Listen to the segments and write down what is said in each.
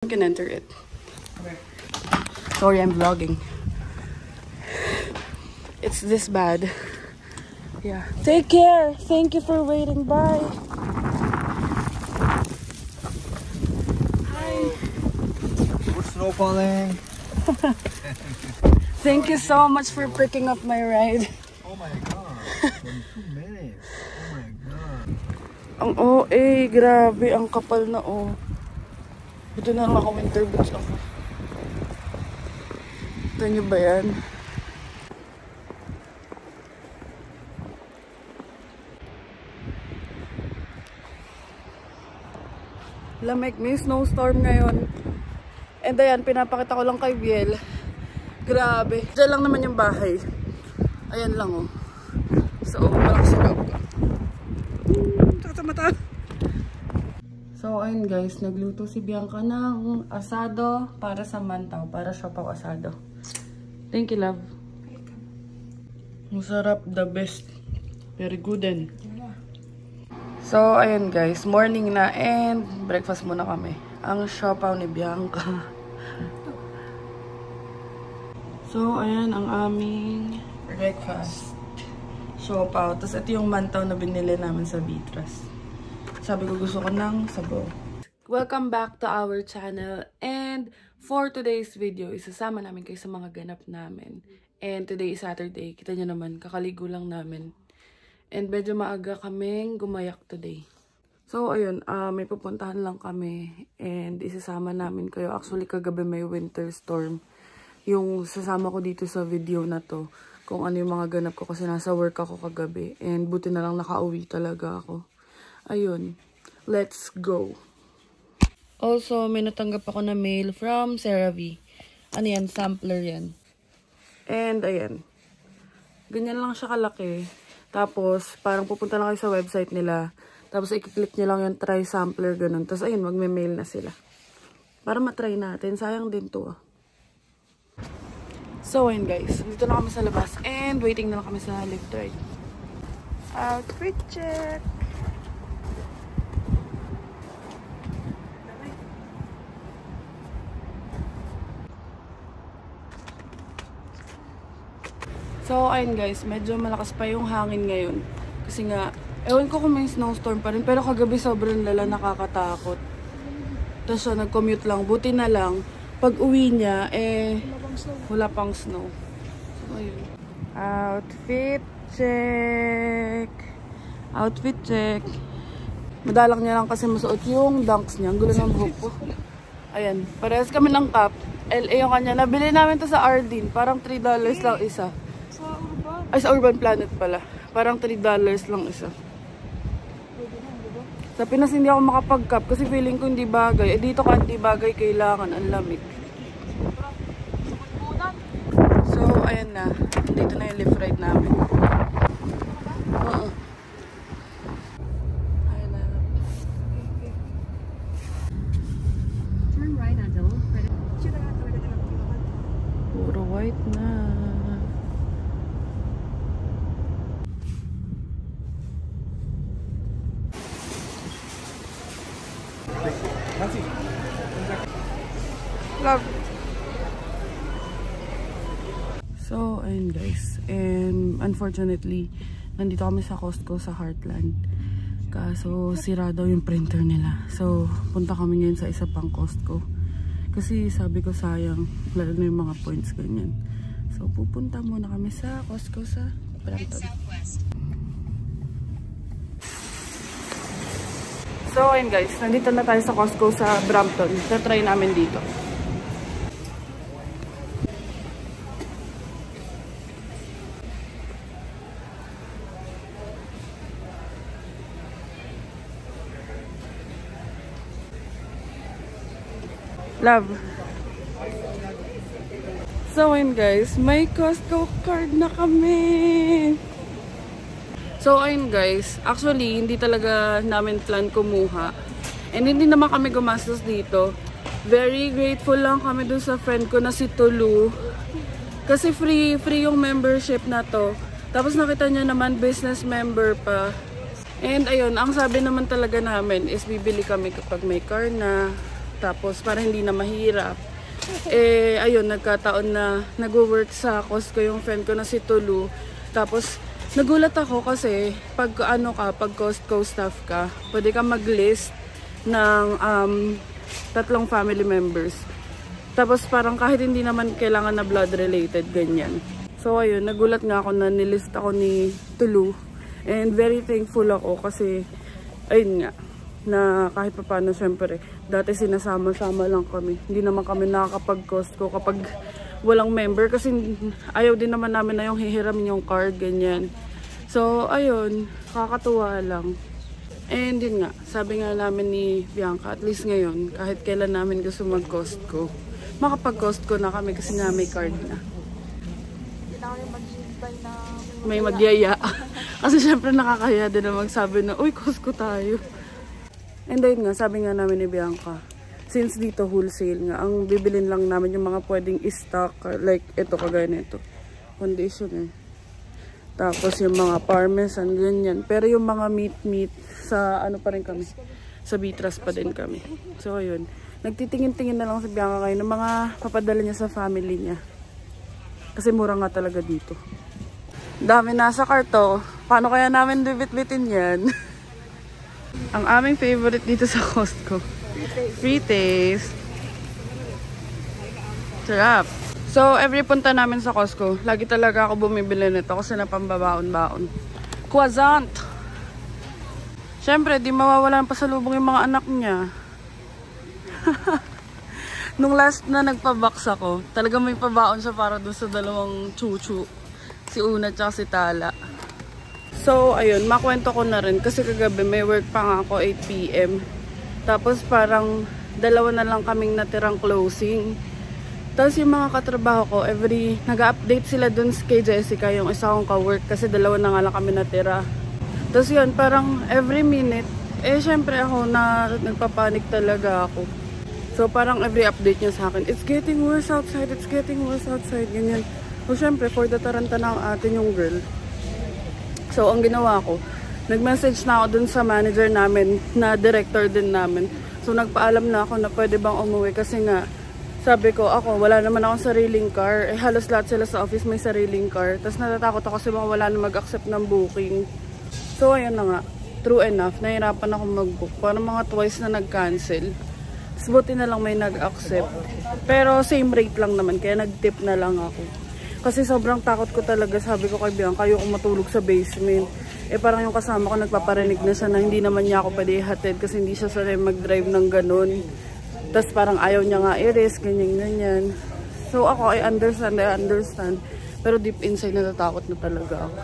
You can enter it. Sorry, I'm vlogging. It's this bad. Yeah. Take care. Thank you for waiting. Bye. Hi. We're snowballing. Thank you so much for picking up my ride. Oh my god. 22 minutes. Oh my god. Ang OA, grabe. Ang kapal na Buti na lang ako winter boots ako. Ito nyo ba yan? Lamig, may snowstorm ngayon. And ayan, pinapakita ko lang kay Biel. Grabe. Diyan lang naman yung bahay. Ayan lang So, malakas yung loob ko. Tsaka sa mata. So, ayun guys, nagluto si Bianca ng asado para sa mantaw. Para siopaw asado. Thank you, love. Masarap, the best. Very good din. So, ayun guys, morning na and breakfast muna kami. Ang siopaw ni Bianca. So, ayan ang aming breakfast. Siopaw. Tapos ito yung mantaw na binili namin sa Vitras. Sabi ko gusto ko ng sabaw. Welcome back to our channel. And for today's video, isasama namin kayo sa mga ganap namin. And today is Saturday. Kita nyo naman, kakaligo lang namin. And medyo maaga kaming gumayak today. So, ayun, may pupuntahan lang kami. And isasama namin kayo. Actually, kagabi may winter storm. Yung sasama ko dito sa video na to. Kung ano yung mga ganap ko kasi nasa work ako kagabi. And buti na lang nakauwi talaga ako. Ayun, let's go. Also, may natanggap ako na mail from CeraVe. Ano yan? Sampler yan. And ayan. Ganyan lang siya kalaki. Tapos, parang pupunta lang kayo sa website nila. Tapos, i-click nyo lang yung try sampler, ganun. Tapos, ayun, magme-mail na sila. Para matry natin. Sayang din to. So, ayun guys. Dito na kami sa labas. And, waiting na lang kami sa lift ride. Outfit check! So, ayun guys, medyo malakas pa yung hangin ngayon. Kasi nga, ewan ko kung may snowstorm pa rin. Pero kagabi sobrang lala, nakakatakot. Tapos siya, nag-commute lang. Buti na lang, pag uwi niya, wala pang snow. So, ayun. Outfit check. Outfit check. Madalang niya lang kasi masuot yung dunks niya. Ang gulo ng buhok ko. Ayan, parehas kami ng cap. LA yung kanya. Nabili namin to sa Ardeen. Parang $3 lang isa. Ay, sa Urban Planet pala. Parang $3 lang isa. Sa Pinas hindi ako makapag-cap kasi feeling ko hindi bagay. Dito ka hindi bagay, kailangan. Ang lamig. So, ayan na. Dito na yung lift ride namin. Ayan na. Turn right until Puro white na. Love. So, ayun guys. And unfortunately, nandito kami sa Costco sa Heartland. Kaso, sira daw yung printer nila. So, punta kami ngayon sa isa pang Costco. Kasi sabi ko sayang, lalo na yung mga points ganyan. So, pupunta muna kami sa Costco sa Brampton. So, ayun guys. Nandito na tayo sa Costco sa Brampton. Try namin dito. Love. So, ayun guys. May Costco card na kami. So, ayun guys. Actually, hindi talaga namin plan kumuha. And hindi naman kami gumastos dito. Very grateful lang kami dun sa friend ko na si Tulu. Kasi free yung membership na to. Tapos nakita niya naman business member pa. And ayun, ang sabi naman talaga namin is bibili kami kapag may car na. Tapos para hindi na mahirap. Eh, ayun, nagkataon na nag-work sa Costco yung friend ko na si Tulu. Tapos, nagulat ako kasi pag pag Costco staff ka, pwede ka mag-list ng 3 family members. Tapos parang kahit hindi naman kailangan na blood related, ganyan. So ayun, nagulat nga ako na nilist ako ni Tulu. And very thankful ako kasi, ayun nga, na kahit pa paano syempre, dati sinasama-sama lang kami. Hindi naman kami nakakapag-Costco kapag walang member kasi ayaw din naman namin na yung hihiramin yung card, ganyan. So, ayun, kakatuwa lang. And yun nga, sabi nga namin ni Bianca, at least ngayon, kahit kailan namin gusto mag-Costco, makapag-Costco na kami kasi nga may card na. Hindi na kami maghihintay na May magyaya. Kasi syempre nakakaya din na magsabi na, uy, Costco tayo. And ayun nga, sabi nga namin ni Bianca, since dito wholesale nga, ang bibilin lang namin yung mga pwedeng i-stock, like ito, kagaya nito, conditioner. Tapos yung mga parmesan, ganyan. Pero yung mga meat, sa ano pa rin kami, sa Vitras pa din kami. So ayun, nagtitingin-tingin na lang si Bianca kayo ng mga papadala niya sa family niya. Kasi mura nga talaga dito. Dami nasa karto. Paano kaya namin bibit-bitin yan? Ang aming favorite dito sa Costco. Free taste. Sarap. So, every punta namin sa Costco, lagi talaga ako bumibili nito kasi napambabaon-baon. Croissant! Siyempre, di mawawala ng pasalubong yung mga anak niya. Nung last na nagpa-box ako, talaga may pabaon siya para dun sa 2 chuchu. Si Una at si Tala. So, ayun, makwento ko na rin kasi kagabi may work pa nga ako 8 PM. Tapos parang 2 na lang kaming natirang closing. Tapos yung mga katrabaho ko, nag-update sila dun kay Jessica, yung isa kong ka-work kasi 2 na nga lang kami natira. Tapos yun, parang every minute, syempre ako nagpapanik talaga ako. So parang every update niya sa akin, it's getting worse outside, ganyan. So syempre, for the taranta na ang atin yung girl. So, ang ginawa ko, nag-message na ako dun sa manager namin, na director din namin. So, nagpaalam na ako na pwede bang umuwi kasi nga, sabi ko, ako, wala naman akong sariling car. Eh, halos lahat sila sa office may sariling car. Tapos natatakot ako kasi baka wala na mag-accept ng booking. So, ayun na nga. True enough, nahirapan ako mag-book. Parang mga twice na nag-cancel. Tapos buti na lang may nag-accept. Pero same rate lang naman, kaya nag-tip na lang ako. Kasi sobrang takot ko talaga, sabi ko kay Bianca, ayoko matulog sa basement. Eh parang yung kasama ko nagpaparinig na siya na hindi naman niya ako pwede ihatid kasi hindi siya sanay mag-drive ng ganun. Tapos parang ayaw niya nga i-risk, ganyan. So ako, I understand. Pero deep inside natatakot na talaga ako.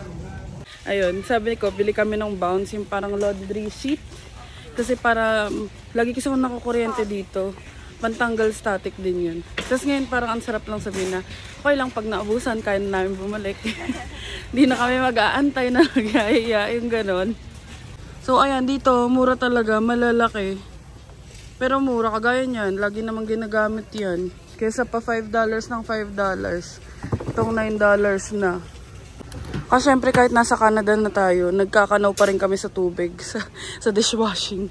Ayun, sabi ko, bili kami ng Bounce, yung parang laundry sheet. Kasi para, lagi kasi ako nakukuryente dito. Pantanggal static din yun. Tapos ngayon parang ang sarap lang sabihin na okay lang pag naubusan, kaya na namin bumalik. Di na kami mag-aantay na nagyayaya yung ganon. So ayan, dito mura talaga, malalaki. Pero mura, kagaya niyan, lagi namang ginagamit yan. Kesa pa $5 ng $5. Itong $9 na. Kasi syempre kahit nasa Canada na tayo, nagkakanaw pa rin kami sa tubig, sa dishwashing.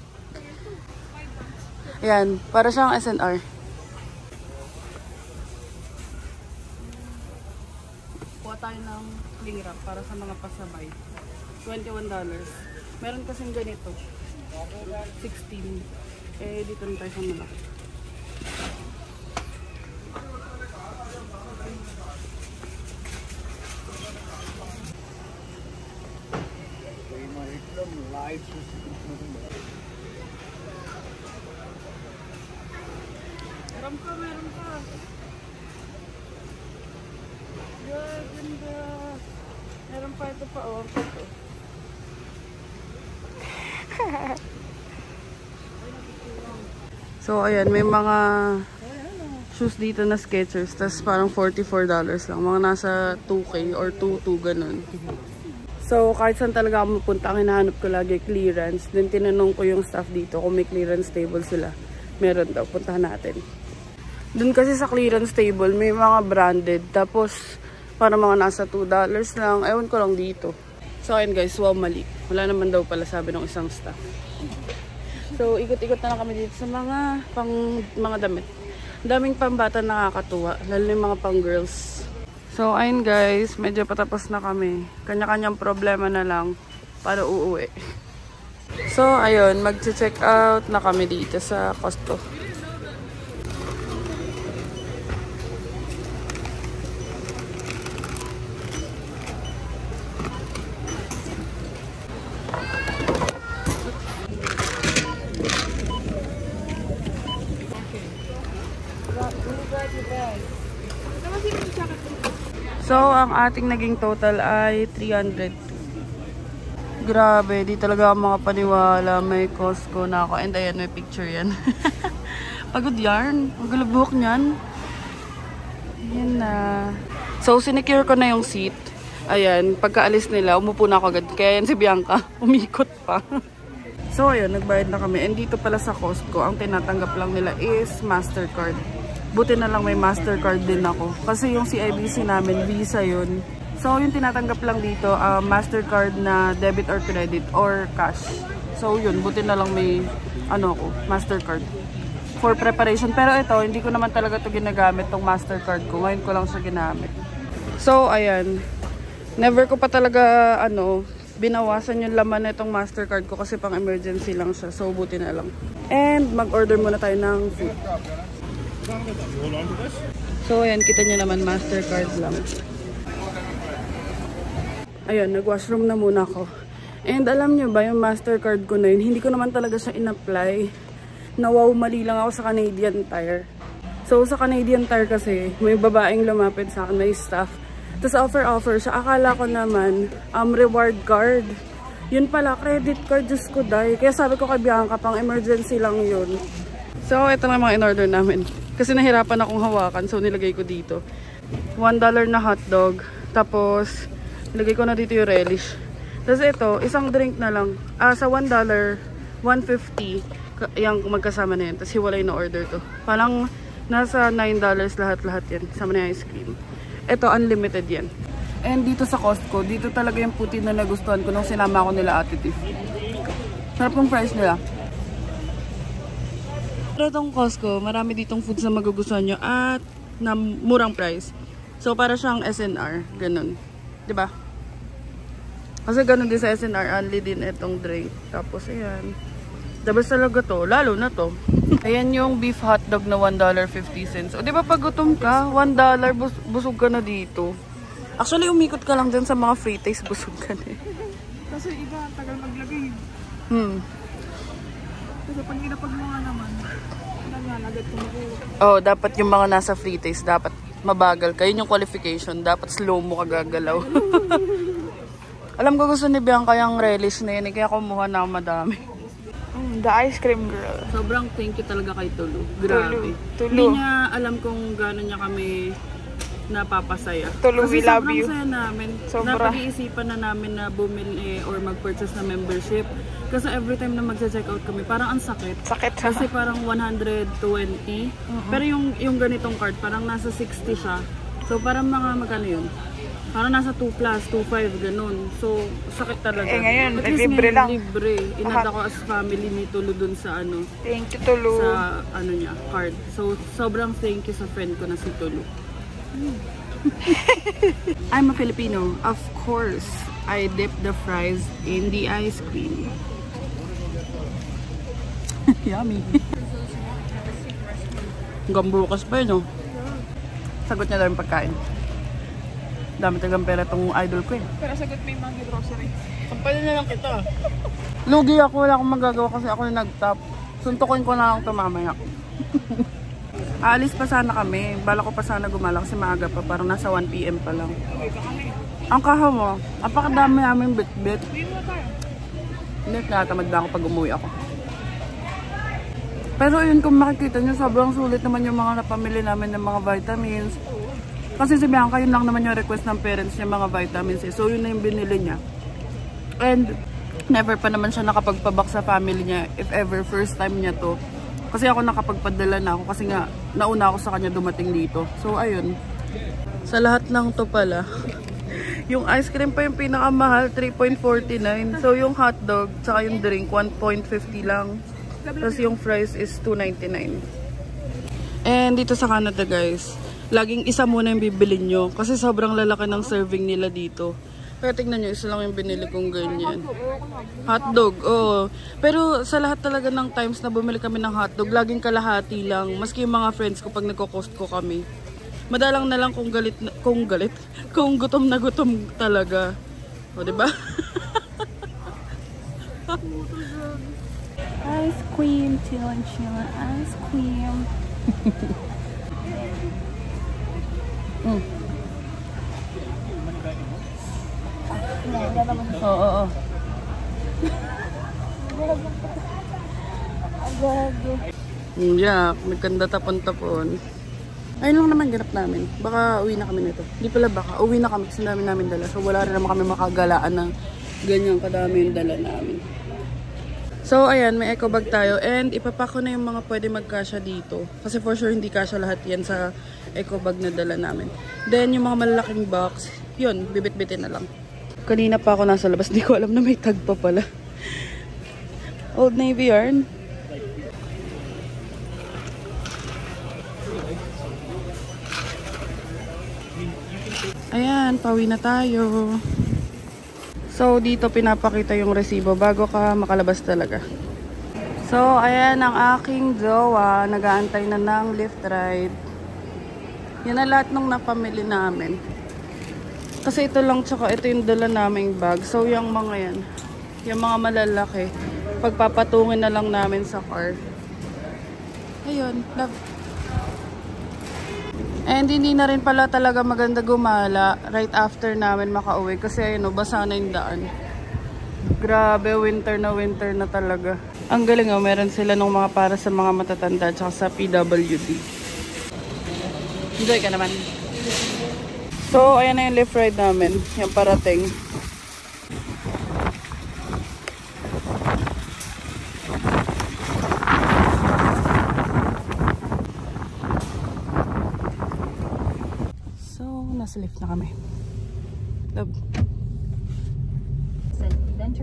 Ayan, para siyang SNR. Kuha tayo ng cling wrap para sa mga pasabay. $21. Meron kasing ganito. 16. Eh, dito na tayo sa malaki. Meron ka. Yeah, ganda. Meron pa ito pa, oh. Ito. So, ayan, may mga shoes dito na Skechers. Tapos parang $44 lang. Mga nasa 2K or 2.2 ganun. So, kahit saan talaga ako mapunta, ang hinahanap ko lagi clearance. Then, tinanong ko yung staff dito kung may clearance table sila. Meron daw, puntahan natin. Doon kasi sa clearance table, may mga branded. Tapos, para mga nasa $2 lang. Ewan ko lang dito. So, ayun guys, wow, mali. Wala naman daw pala sabi ng isang staff. So, ikot-ikot na lang kami dito sa mga damit. Daming pambata nakakatuwa, lalo yung mga pang girls. So, ayun guys, medyo patapos na kami. Kanya-kanyang problema na lang para uuwi. So, ayun, mag-check out na kami dito sa Costco. So, ang ating naging total ay 302. Grabe, di talaga ako makapaniwala. May Costco na ako. And ayan, may picture yan. Pagod yarn. Magulubok niyan. Ayan na. So, sinecure ko na yung seat. Ayan, pagkaalis nila, umupo na ako agad. Kaya yan si Bianca, umikot pa. So, ayun, nagbayad na kami. And dito pala sa Costco, ang tinatanggap lang nila is Mastercard. Buti na lang may Mastercard din ako. Kasi yung CIBC namin, Visa yun. So, yung tinatanggap lang dito, Mastercard na debit or credit or cash. So, yun, buti na lang may, Mastercard. For preparation. Pero ito, hindi ko naman talaga ito ginagamit, tong Mastercard ko. Ngayon ko lang siya ginamit. So, ayan. Never ko pa talaga, binawasan yung laman na itong Mastercard ko kasi pang emergency lang siya. So, buti na lang. And, mag-order muna tayo ng food. So, ayan, kita nyo naman, Mastercard lang. Ayun, nag-washroom na muna ako. And alam nyo ba, yung Mastercard ko na yun, hindi ko naman talaga siya in-apply. Nawaw, mali lang ako sa Canadian Tire. So, sa Canadian Tire kasi, may babaeng lumapit sa akin, may staff. Tapos offer siya. Akala ko naman, reward card. Yun pala, credit card, Diyos ko dahil. Kaya sabi ko kay Bianca, pang emergency lang yun. So, ito na mga in-order namin. Kasi nahirapan akong hawakan, so nilagay ko dito. $1 na hotdog. Tapos, nilagay ko na dito yung relish. Tapos ito, isang drink na lang. Sa $1, $1.50. Yung magkasama na yan. Tapos hiwalay na order to. Parang nasa $9 lahat-lahat yan. Kasama na yung ice cream. Ito, unlimited yan. And dito sa Costco, dito talaga yung puti na nagustuhan ko nung sinama ko nila Ate Tiff. Sarap yung price nila. Pero itong Costco, marami ditong foods na magugustuhan nyo at na murang price. So, para siyang SNR. Ganun. Diba? Kasi ganun din sa SNR. Only din itong drink. Tapos, ayan. Dabas talaga to. Lalo na to. Ayan yung beef hotdog na $1.50. O, diba pag gutom ka, $1, busog ka na dito. Actually, umikot ka lang dyan sa mga free taste, busog ka na eh. Kasi iba, tagal maglagay. Kasi pag inapag mo nga naman, agad kumukuha. Oh, dapat yung mga nasa free taste, dapat mabagal ka. Yun yung qualification. Dapat slow mo kagagalaw. Alam ko gusto ni Bianca yung relish na yun. Kaya kumuha na ako madami. The ice cream girl. Sobrang thank you talaga kay Tulu. Grabe. Tulu. Hindi niya alam kung gano'n niya kami napapasaya. Tulu, we love you. Kasi sobrang saya namin. Napag-iisipan na namin na bumili or mag-purchase na membership. Kasi every time na magsa-check out kami, parang ang sakit. Kasi parang 120. Pero yung ganitong card, parang nasa 60 siya. So parang magkano yun? Parang nasa 2+, 2.5, ganun. So, sakit talaga. Ngayon, libre lang. Libre. Inad ako as family ni Tulu dun sa Thank you, Tulu. Sa niya, card. So, sobrang thank you sa friend ko na si Tulu. I'm a Filipino. Of course, I dip the fries in the ice cream. Yummy. Hanggang bukas pa yun, no? Sagot niya daw yung pagkain. Dami talagang pera itong idol ko eh. Pero sagot mo yung mga grocery. Sampalin na lang kita. Lugi ako, wala akong magagawa kasi ako yung nag-top. Suntukin ko na lang ito mamaya. Aalis pa sana kami. Bala ko pa sana gumala kasi maaga pa. Parang nasa 1 PM pa lang. Ang kaha mo, apakadami namin bit-bit. Hindi, natamad na ako pag umuwi ako. Pero yun, kung makikita nyo, sobrang sulit naman yung mga napamili namin ng mga vitamins. Kasi si Bianca, yun lang naman yung request ng parents niya, mga vitamins eh. So yun na yung binili niya. And never pa naman siya nakapagpabak sa family niya, if ever, first time niya to. Kasi ako nakapagpadala na ako kasi nga nauna ako sa kanya dumating dito. So ayun. Sa lahat ng to pala, yung ice cream pa yung pinakamahal, 3.49. So yung hotdog, tsaka yung drink, 1.50 lang. Tapos yung fries is $2.99. And dito sa Canada guys, laging isa muna yung bibilin nyo. Kasi sobrang lalaki ng serving nila dito. Kaya tignan nyo, isa lang yung binili kong ganyan. Hotdog, oo. Pero sa lahat talaga ng times na bumili kami ng hotdog, laging kalahati lang. Maski yung mga friends ko pag nagko-Costco kami. Madalang na lang kung kung gutom na gutom talaga. O, diba? Ice cream, chillin', ice cream. Oo. Yeah, magkanda tapon-tapon. Ayun lang naman ganap namin. Baka uwi na kami nito. Hindi pala baka. Uwi na kami kasi namin dala. So wala rin naman kami makagalaan ng ganyang kadami yung dala namin. So ayan, may eco bag tayo. And ipapako na yung mga pwede magkasya dito. Kasi for sure hindi kasya lahat yan sa eco bag na dala namin. Then yung mga malalaking box, yun, bibit-bitin na lang. Kanina pa ako nasa labas. Di ko alam na may tag pa pala. Old Navy yarn. Ayan, pauwi na tayo. So, dito pinapakita yung resibo bago ka makalabas talaga. So, ayan ang aking jowa. Nag-aantay na ng lift ride. Yan na lahat nung napamili namin. Kasi ito lang, tsaka ito yung dala naming bag. So, yung mga yan, yung mga malalaki, pagpapatungin na lang namin sa car. Ayun, love. And hindi na rin pala talaga maganda gumala right after namin makauwi. Kasi ayun, basa na yung daan. Grabe, winter na talaga. Ang galing meron sila nung mga para sa mga matatanda tsaka sa PWD. Enjoy ka naman. So, ayan na yung lift ride namin. Yung parating. So, nasa lift na kami. Love.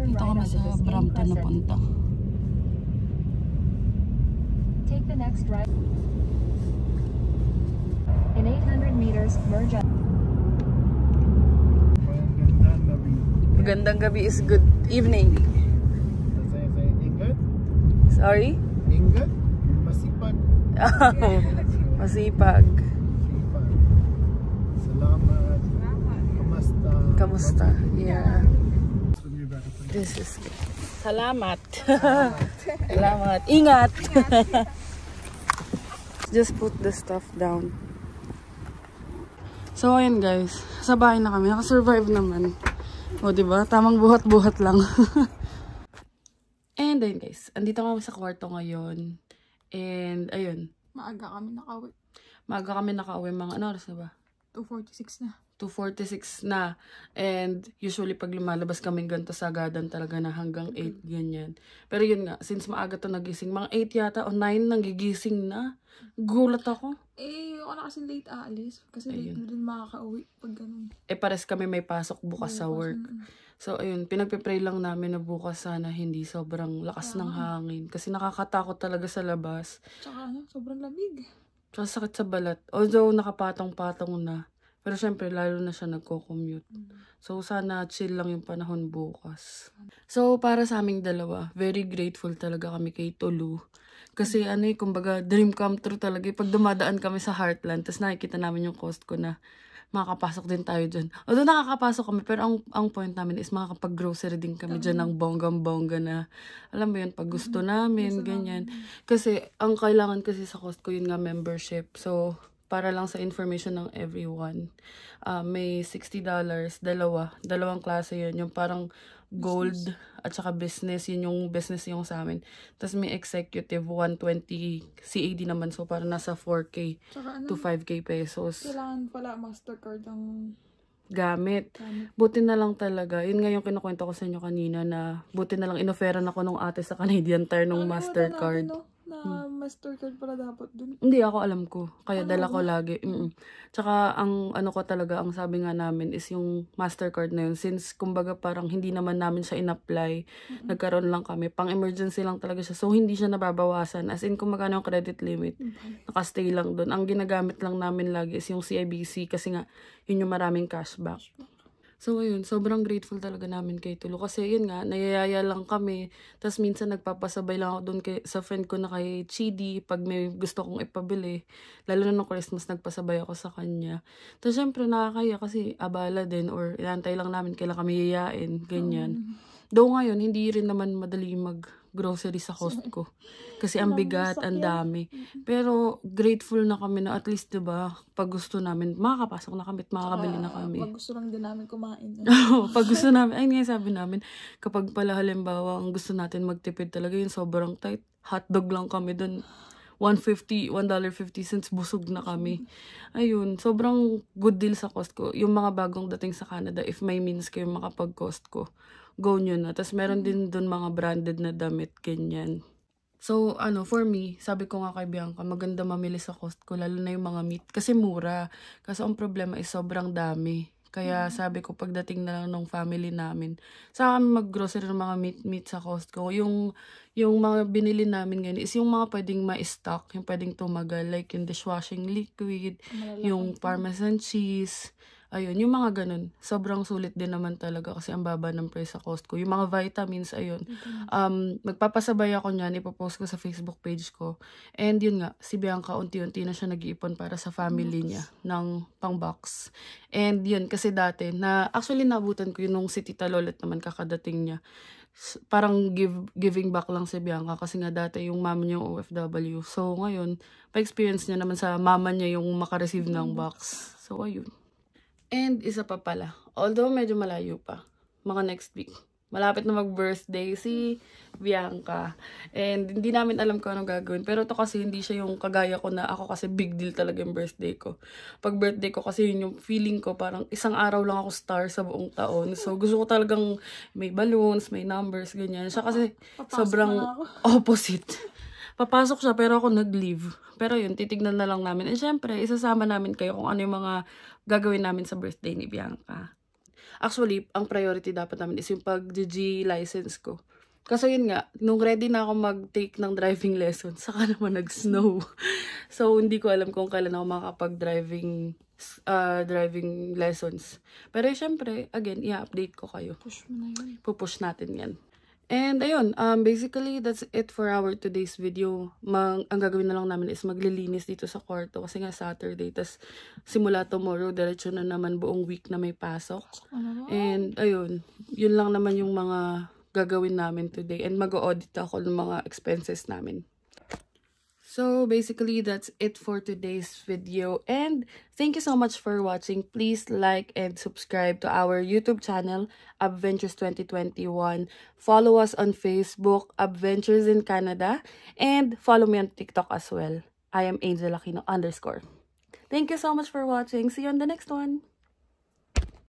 Dito kami sa Brampton na punta. Take the next right. In 800 meters, merge up. Magandang gabi is good evening. Ingat? Sorry? Ingat? Masipag. Masipag. Salamat. Kamusta? Kamusta? Yeah. This is good. Salamat. Salamat. Ingat. Just put the stuff down. So, ayan guys. Sa bahay na kami. Nakasurvive naman. O, diba? Tamang buhat-buhat lang. And then guys, andito kami sa kwarto ngayon. And, ayun. Maaga kami nakauwi. Mga ano oras na ba? 2:46 na. 2:46 na. And usually pag lumalabas kami ganito sa agadan talaga na hanggang 8 ganyan. Pero yun nga, since maaga to nagising, mga 8 yata o 9 nang gigising na. Gulat ako. Ako na kasi late aalis. Kasi late na din makaka-uwi pag ganun. Pares kami may pasok bukas sa work. So ayun, pinagpipray lang namin na bukas sana hindi sobrang lakas ng hangin. Kasi nakakatakot talaga sa labas. Tsaka sobrang lamig. Tsaka sakit sa balat. Although nakapatong-patong na. Pero syempre, lalo na siya nagko-commute. So, sana chill lang yung panahon bukas. So, para sa aming dalawa, very grateful talaga kami kay Tulu. Kasi kumbaga, dream come true talaga. Pag dumadaan kami sa Heartland, tapos nakikita namin yung Costco na makakapasok din tayo dyan. Although nakakapasok kami, pero ang point namin is makakapag-grocery din kami dyan ng bonggang-bongga na, alam mo yun, pag gusto namin, ganyan. Kasi, ang kailangan kasi sa Costco, yun nga membership. So, para lang sa information ng everyone. May $60, dalawang klase yun. Yung parang gold at saka business. Yun yung business yung sa amin. Tapos may executive, 120 CAD naman. So parang nasa 4K to 5K pesos. Kailangan pala Mastercard ang gamit. Buti na lang talaga. Yun nga yung kinukwento ko sa inyo kanina na buti na lang inoferan ako nung ate sa Canadian Tire nung Mastercard. Na Mastercard pala dapat dun. Hindi, ako alam ko. Kaya dala ko lagi. Tsaka, ang ano ko talaga, ang sabi nga namin is yung Mastercard na yun. Since, kumbaga, parang hindi naman namin siya in-apply. Nagkaroon lang kami. Pang-emergency lang talaga siya. So, hindi siya nababawasan. As in, kung magkano yung credit limit, nakastay lang dun. Ang ginagamit lang namin lagi is yung CIBC kasi nga, yun yung maraming cashback. So, ayun, sobrang grateful talaga namin kay Tulu. Kasi, yun nga, nayayaya lang kami. Tapos, minsan, nagpapasabay lang ako doon sa friend ko na kay Chidi pag may gusto kong ipabili. Lalo na nung Christmas, nagpasabay ako sa kanya. Tapos, syempre, nakakaya kasi abala din or inantay lang namin kailan kami yayain. Ganyan. Though ngayon, hindi rin naman madali mag-grocery sa Costco. Kasi ang bigat, ang dami. Pero grateful na kami na at least, diba, pag gusto namin, makakapasok na kami at makakabili na kami. Pag gusto lang din namin kumain. Pag gusto namin, ay nga sabi namin, kapag pala halimbawa, ang gusto natin magtipid talaga yun, sobrang tight. Hotdog lang kami dun. $1.50 busog na kami. Ayun, sobrang good deal sa Costco. Yung mga bagong dating sa Canada, if may means kayo makapag-Costco, go nyo na. Tapos meron din dun mga branded na damit, ganyan. So, for me, sabi ko nga kay Bianca, maganda mamili sa Costco, lalo na yung mga meat. Kasi mura. Kasi ang problema is sobrang dami. Kaya sabi ko, pagdating na lang ng family namin, saka kami mag-grocery ng mga meat sa Costco. Yung mga binili namin ngayon is yung mga pwedeng ma-stock, yung pwedeng tumagal, like yung dishwashing liquid, yung parmesan cheese. Ayun, yung mga ganun. Sobrang sulit din naman talaga kasi ang baba ng price sa Costco. Yung mga vitamins, ayun. Magpapasabay ako niyan, ipopost ko sa Facebook page ko. And yun nga, si Bianca, unti-unti na siya nag-iipon para sa family niya ng pang-box. And yun, kasi dati, actually nabutan ko yun nung si Tita Lolet naman kakadating niya. Parang giving back lang si Bianca kasi nga dati yung mama niya yung OFW. So ngayon, pa-experience niya naman sa mama niya yung makareceive ng box. So ayun. And isa pa pala, although medyo malayo pa, mga next week, malapit na mag-birthday si Bianca. And hindi namin alam kung anong gagawin. Pero ito kasi hindi siya yung kagaya ko na ako kasi big deal talaga yung birthday ko. Pag birthday ko kasi yun yung feeling ko parang isang araw lang ako star sa buong taon. So gusto ko talagang may balloons, may numbers, ganyan. Siya kasi sobrang opposite. Papasok siya pero ako nag-leave. Pero yun, titignan na lang namin. And syempre, isasama namin kayo kung ano yung mga gagawin namin sa birthday ni Bianca. Actually, ang priority dapat namin is yung pag-G license ko. Kasi yun nga, nung ready na ako mag-take ng driving lesson, saka naman nag-snow. So, hindi ko alam kung kailan ako makakapag-driving lessons. Pero syempre, again, i-update ko kayo. Push mo na yun. Pupush natin yan. And ayun, basically that's it for our today's video. Ang gagawin na lang namin is maglilinis dito sa kwarto kasi nga Saturday. Tas simula tomorrow, diretso na naman buong week na may pasok. And ayun, yun lang naman yung mga gagawin namin today. And mag-audit ako ng mga expenses namin. So basically, that's it for today's video. And thank you so much for watching. Please like and subscribe to our YouTube channel, Adventures 2021. Follow us on Facebook, Adventures in Canada. And follow me on TikTok as well. I am Angel Aquino _. Thank you so much for watching. See you on the next one.